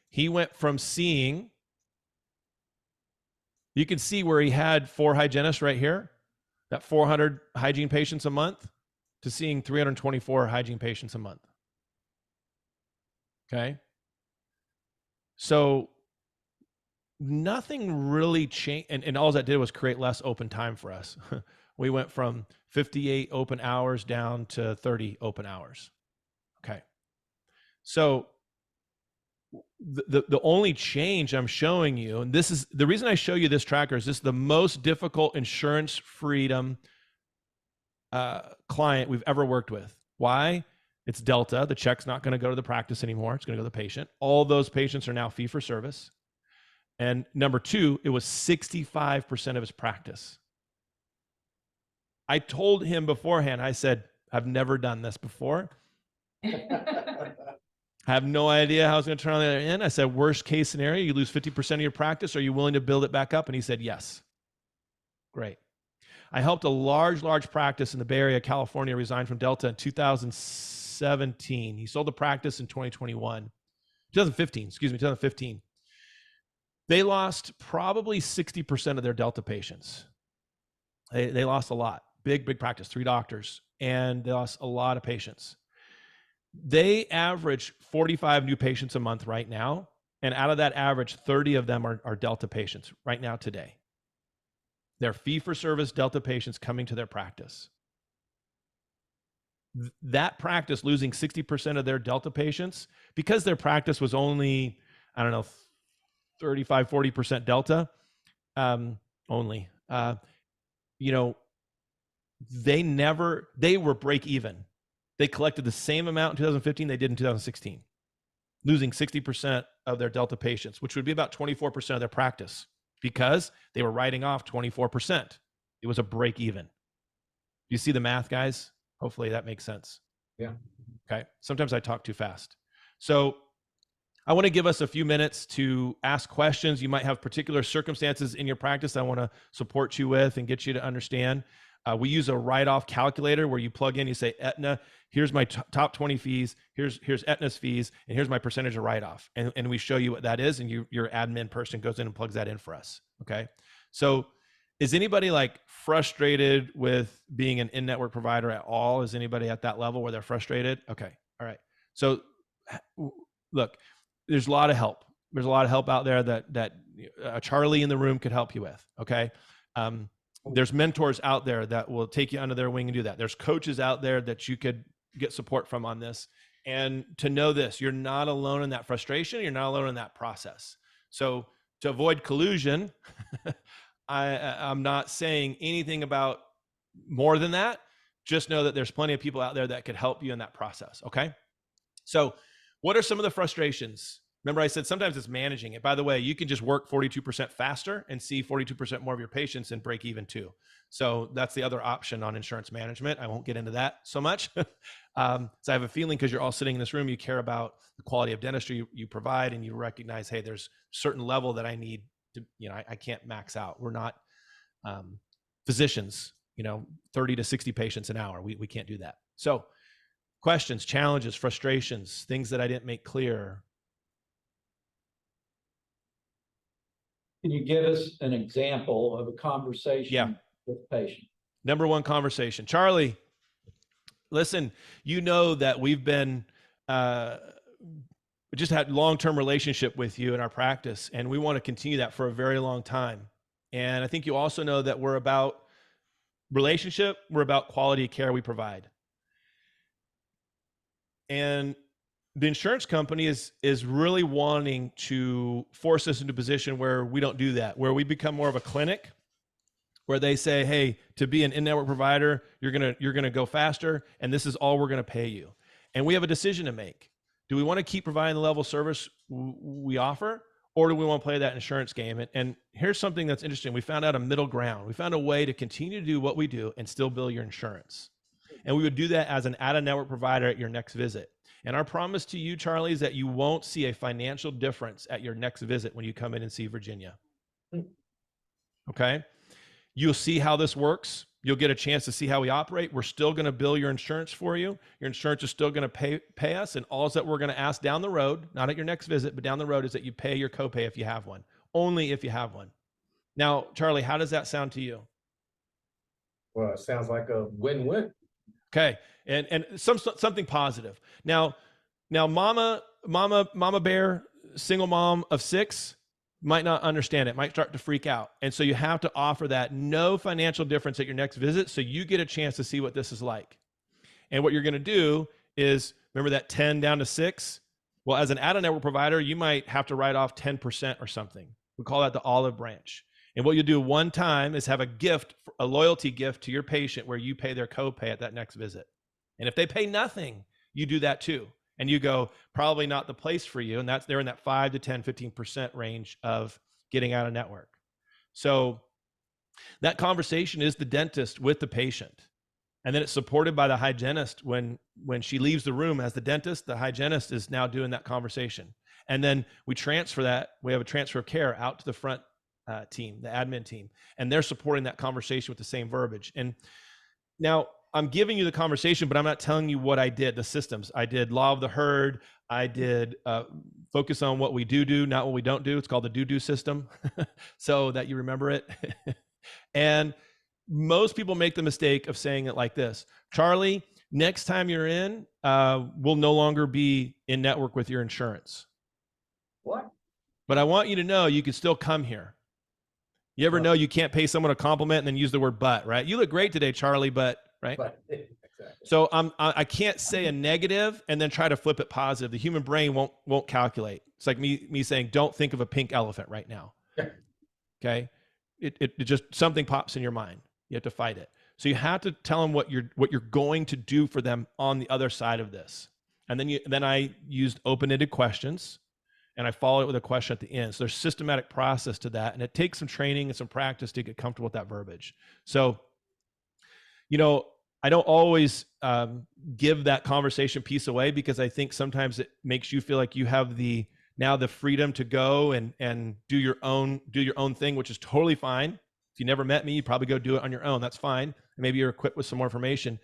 He went from seeing, you can see where he had 4 hygienists right here, that 400 hygiene patients a month, to seeing 324 hygiene patients a month. Okay. So nothing really changed. And all that did was create less open time for us. We went from 58 open hours down to 30 open hours. Okay. So the only change I'm showing you, and this is the reason I show you this tracker, is this is the most difficult insurance freedom client we've ever worked with. Why? It's Delta. The check's not going to go to the practice anymore. It's going to go to the patient. All those patients are now fee for service. And number 2, it was 65% of his practice. I told him beforehand, I said, I've never done this before. I have no idea how it's going to turn on the other end. I said, worst case scenario, you lose 50% of your practice. Are you willing to build it back up? And he said, yes. Great. I helped a large practice in the Bay Area, California, resign from Delta in 2017. He sold the practice in 2015. They lost probably 60% of their Delta patients. They lost a lot. Big practice, 3 doctors, and they lost a lot of patients. They average 45 new patients a month right now, and out of that average, 30 of them are Delta patients right now today. They're fee-for-service Delta patients coming to their practice. That practice losing 60% of their Delta patients, because their practice was only, 35, 40% Delta only. They were break even. They collected the same amount in 2015 they did in 2016, losing 60% of their Delta patients, which would be about 24% of their practice, because they were writing off 24%. It was a break even. You see the math, guys? Hopefully that makes sense. Yeah. Okay. Sometimes I talk too fast. So I want to give us a few minutes to ask questions. You might have particular circumstances in your practice I want to support you with and get you to understand. We use a write-off calculator where you plug in, you say, Aetna, here's my top 20 fees, here's Aetna's fees, and here's my percentage of write-off. And we show you what that is, and your admin person goes in and plugs that in for us, okay? So is anybody like frustrated with being an in-network provider at all? Is anybody at that level where they're frustrated? Okay, all right. So look, there's a lot of help. There's a lot of help out there that Charlie in the room could help you with, okay? There's mentors out there that will take you under their wing and do that. There's coaches out there that you could get support from on this. And to know this, you're not alone in that frustration. You're not alone in that process. So to avoid collusion, I'm not saying anything about more than that. Just know that there's plenty of people out there that could help you in that process, okay? So what are some of the frustrations? Remember I said sometimes it's managing it. By the way, you can just work 42% faster and see 42% more of your patients and break even too. So that's the other option on insurance management. I won't get into that so much. So I have a feeling, because you're all sitting in this room, you care about the quality of dentistry you provide, and you recognize, hey, there's a certain level that I need to, I can't max out. We're not physicians, 30 to 60 patients an hour. We can't do that. So questions, challenges, frustrations, things that I didn't make clear. Can you give us an example of a conversation with the patient? Number one conversation. Charlie, listen, you know that we've been, we just had long-term relationship with you in our practice, and we want to continue that for a very long time. And I think you also know that we're about relationship, we're about quality of care we provide. And the insurance company is really wanting to force us into a position where we don't do that, where we become more of a clinic, where they say, hey, to be an in-network provider, you're gonna go faster, and this is all we're gonna pay you. And we have a decision to make. Do we want to keep providing the level of service we offer, or do we want to play that insurance game? And here's something that's interesting. We found out a middle ground. We found a way to continue to do what we do and still bill your insurance. And we would do that as an out-of-network provider at your next visit. And our promise to you, Charlie, is that you won't see a financial difference at your next visit when you come in and see Virginia. Okay? You'll see how this works. You'll get a chance to see how we operate. We're still going to bill your insurance for you. Your insurance is still going to pay us. And all that we're going to ask down the road, not at your next visit, but down the road, is that you pay your copay if you have one. Only if you have one. Now, Charlie, how does that sound to you? Well, it sounds like a win-win. Okay. And something positive. Now mama bear, single mom of 6, might not understand it, might start to freak out. And so you have to offer that no financial difference at your next visit, so you get a chance to see what this is like. And what you're going to do is, remember that 10 down to 6? Well, as an out-of-network provider, you might have to write off 10% or something. We call that the olive branch. And what you do one time is have a gift, a loyalty gift to your patient, where you pay their copay at that next visit. And if they pay nothing, you do that too. And you go, probably not the place for you. And they're in that 5 to 10, 15% range of getting out of network. So that conversation is the dentist with the patient. And then it's supported by the hygienist when she leaves the room as the dentist. The hygienist is now doing that conversation. And then we transfer that. We have a transfer of care out to the front team, the admin team, and they're supporting that conversation with the same verbiage. And now I'm giving you the conversation, but I'm not telling you what I did, the systems. I did law of the herd. I did focus on what we do, not what we don't do. It's called the do system, so that you remember it. And most people make the mistake of saying it like this: Charlie, next time you're in, we'll no longer be in network with your insurance. What? But I want you to know you can still come here. You ever know you can't pay someone a compliment and then use the word but, right? You look great today, Charlie, but, right? But exactly. So I can't say a negative and then try to flip it positive. The human brain won't calculate. It's like me saying, don't think of a pink elephant right now. Okay? It just, something pops in your mind. You have to fight it. So you have to tell them what you're going to do for them on the other side of this. And then I used open-ended questions, and I follow it with a question at the end. So there's systematic process to that, and it takes some training and some practice to get comfortable with that verbiage. So, I don't always give that conversation piece away, because I think sometimes it makes you feel like you have the freedom to go and do your own thing, which is totally fine. If you never met me, you probably go do it on your own. That's fine. Maybe you're equipped with some more information,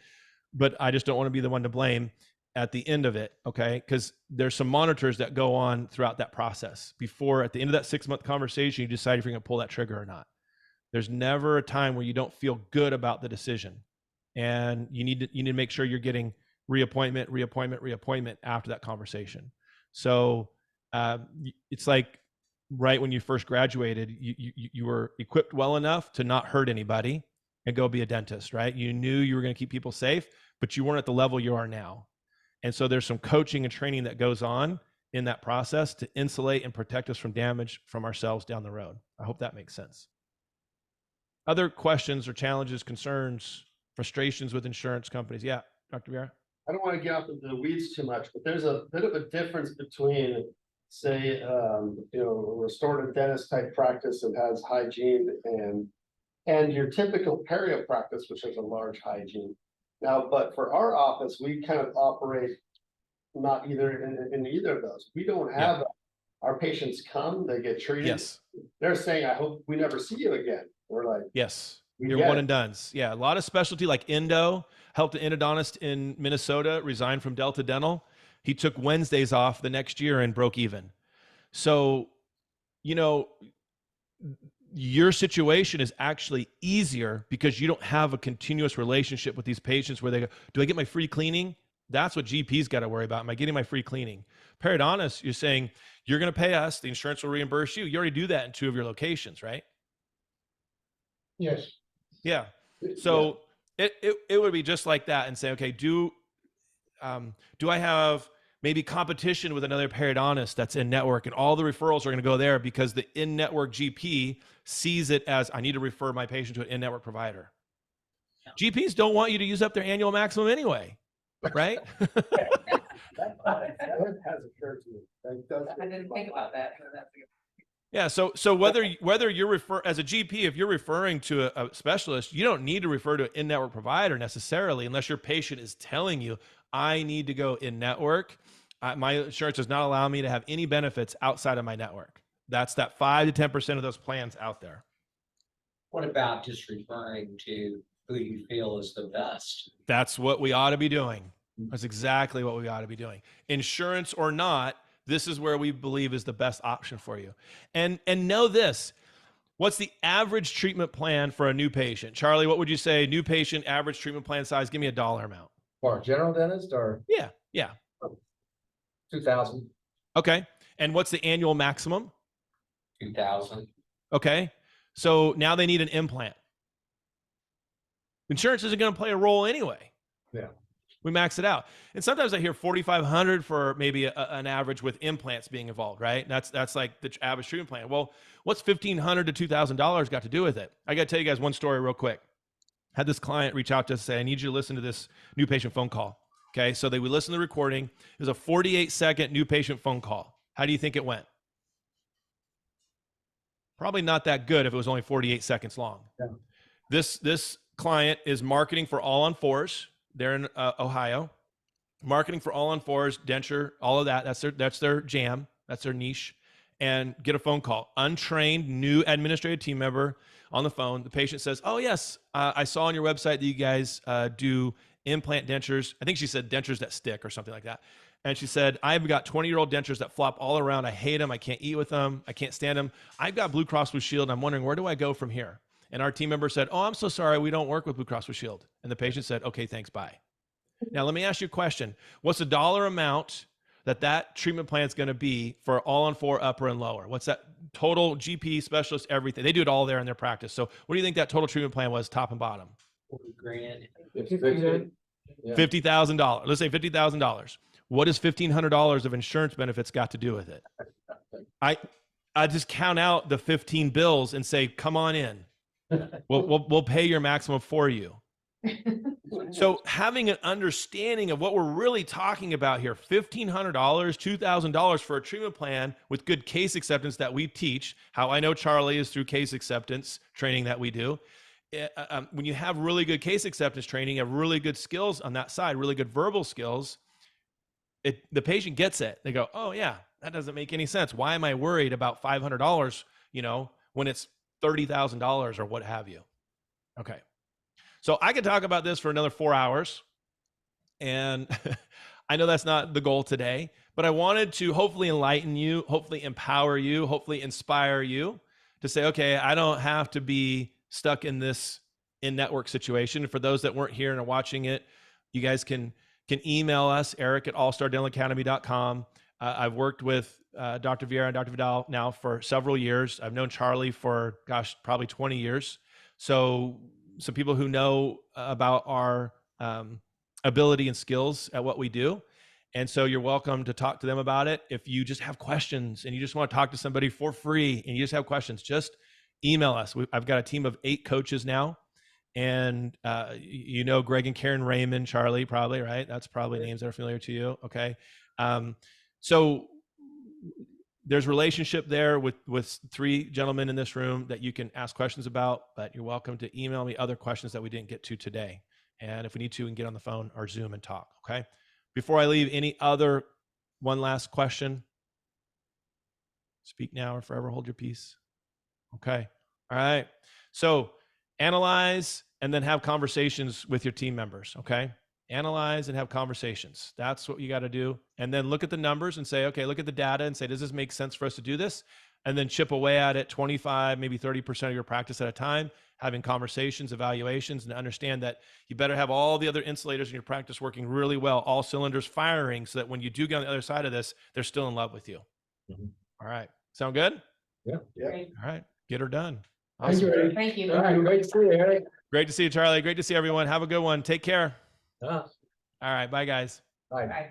but I just don't want to be the one to blame at the end of it. Okay. Because there's some monitors that go on throughout that process before, at the end of that 6-month conversation, you decide if you're going to pull that trigger or not. There's never a time where you don't feel good about the decision. And you need to make sure you're getting reappointment after that conversation. So it's like right when you first graduated, you were equipped well enough to not hurt anybody and go be a dentist, right? You knew you were going to keep people safe, but you weren't at the level you are now. And so there's some coaching and training that goes on in that process to insulate and protect us from damage from ourselves down the road. I hope that makes sense. Other questions or challenges, concerns, frustrations with insurance companies? Yeah, Dr. Vieira? I don't want to get out into the weeds too much, but there's a bit of a difference between, say, a restorative dentist type practice that has hygiene and your typical perio practice, which has a large hygiene. Now, but for our office, we kind of operate not either in either of those. We don't have our patients come, they get treated. Yes. They're saying, I hope we never see you again. We're like, yes. You're one and dones. Yeah, a lot of specialty like endo. Helped an endodontist in Minnesota resign from Delta Dental. He took Wednesdays off the next year and broke even. So, your situation is actually easier because you don't have a continuous relationship with these patients where they go, do I get my free cleaning? That's what GP's got to worry about. Am I getting my free cleaning? Periodontist, you're saying you're going to pay us, the insurance will reimburse you. You already do that in 2 of your locations, right? Yes. Yeah. So it would be just like that and say, okay, do I have maybe competition with another periodontist that's in network, and all the referrals are going to go there because the in-network GP sees it as, I need to refer my patient to an in-network provider. GPs don't want you to use up their annual maximum anyway, right? That has occurred to me. That does- I didn't think about that. That's a good. Yeah. So whether you're as a GP, if you're referring to a specialist, you don't need to refer to an in-network provider necessarily, unless your patient is telling you, I need to go in-network. My insurance does not allow me to have any benefits outside of my network. That's that 5 to 10% of those plans out there. What about just referring to who you feel is the best? That's what we ought to be doing. That's exactly what we ought to be doing. Insurance or not, this is where we believe is the best option for you. And know this, what's the average treatment plan for a new patient? Charlie, what would you say, new patient, average treatment plan size? Give me a dollar amount. For a general dentist or Yeah. 2,000? Okay. And what's the annual maximum? 2,000. Okay. So now they need an implant. Insurance isn't going to play a role anyway. Yeah. We max it out. And sometimes I hear 4,500 for maybe an average with implants being involved, right? That's like the average treatment plan. Well, what's $1,500 to $2,000 got to do with it? I got to tell you guys one story real quick. Had this client reach out to us and say, I need you to listen to this new patient phone call. Okay. So they would listen to the recording. It was a 48-second new patient phone call. How do you think it went? Probably not that good if it was only 48 seconds long. Yeah. This client is marketing for All on Fours. They're in Ohio, marketing for All on Fours, denture, all of that. That's their jam. That's their niche. And get a phone call. Untrained, new administrative team member on the phone. The patient says, oh, yes, I saw on your website that you guys do implant dentures. I think she said dentures that stick or something like that. And she said, I've got 20-year-old dentures that flop all around. I hate them. I can't eat with them. I can't stand them. I've got Blue Cross Blue Shield. I'm wondering, where do I go from here? And our team member said, oh, I'm so sorry. We don't work with Blue Cross Blue Shield. And the patient said, okay, thanks, bye. Now, let me ask you a question. What's the dollar amount that treatment plan is going to be for All on Four, upper and lower? What's that total GP, specialist, everything? They do it all there in their practice. So what do you think that total treatment plan was, top and bottom? $40,000. Yeah. $50,000. Let's say $50,000. What does $1,500 of insurance benefits got to do with it? I just count out the 15 bills and say, come on in. We'll pay your maximum for you. So having an understanding of what we're really talking about here, $1,500, $2,000 for a treatment plan with good case acceptance that we teach. How I know Charlie is through case acceptance training that we do. When you have really good case acceptance training, you have really good skills on that side, really good verbal skills, the patient gets it. They go, oh yeah, that doesn't make any sense. Why am I worried about $500, when it's $30,000 or what have you? Okay. So I could talk about this for another 4 hours, and I know that's not the goal today, but I wanted to hopefully enlighten you, hopefully empower you, hopefully inspire you to say, okay, I don't have to be stuck in this in-network situation. For those that weren't here and are watching it, you guys can email us, eric@allstardentalacademy.com. I've worked with Dr. Vieira and Dr. Vidal now for several years. I've known Charlie for, probably 20 years. So some people who know about our ability and skills at what we do. And so you're welcome to talk to them about it. If you just have questions and you just want to talk to somebody for free and you just have questions, just email us. I've got a team of 8 coaches now. And Greg and Karen Raymond, Charlie, probably, right? That's probably names that are familiar to you. Okay. So there's relationship there with 3 gentlemen in this room that you can ask questions about, but you're welcome to email me other questions that we didn't get to today. And if we need to, we can get on the phone or Zoom and talk. Okay. Before I leave, one last question. Speak now or forever hold your peace. Okay. All right. So analyze and then have conversations with your team members. Okay. Analyze and have conversations. That's what you got to do. And then look at the numbers and say, okay, look at the data and say, does this make sense for us to do this? and then chip away at it 25, maybe 30% of your practice at a time, having conversations, evaluations, and understand that you better have all the other insulators in your practice working really well, all cylinders firing, so that when you do get on the other side of this, they're still in love with you. Mhm. All right. Sound good? Great. All right. Get her done. Thank you, Awesome. Eric. Thank you. All right, great to see you, Eric. Great to see you, Charlie. Great to see everyone. Have a good one. Take care. Ah, All right. Bye, guys. bye. Bye.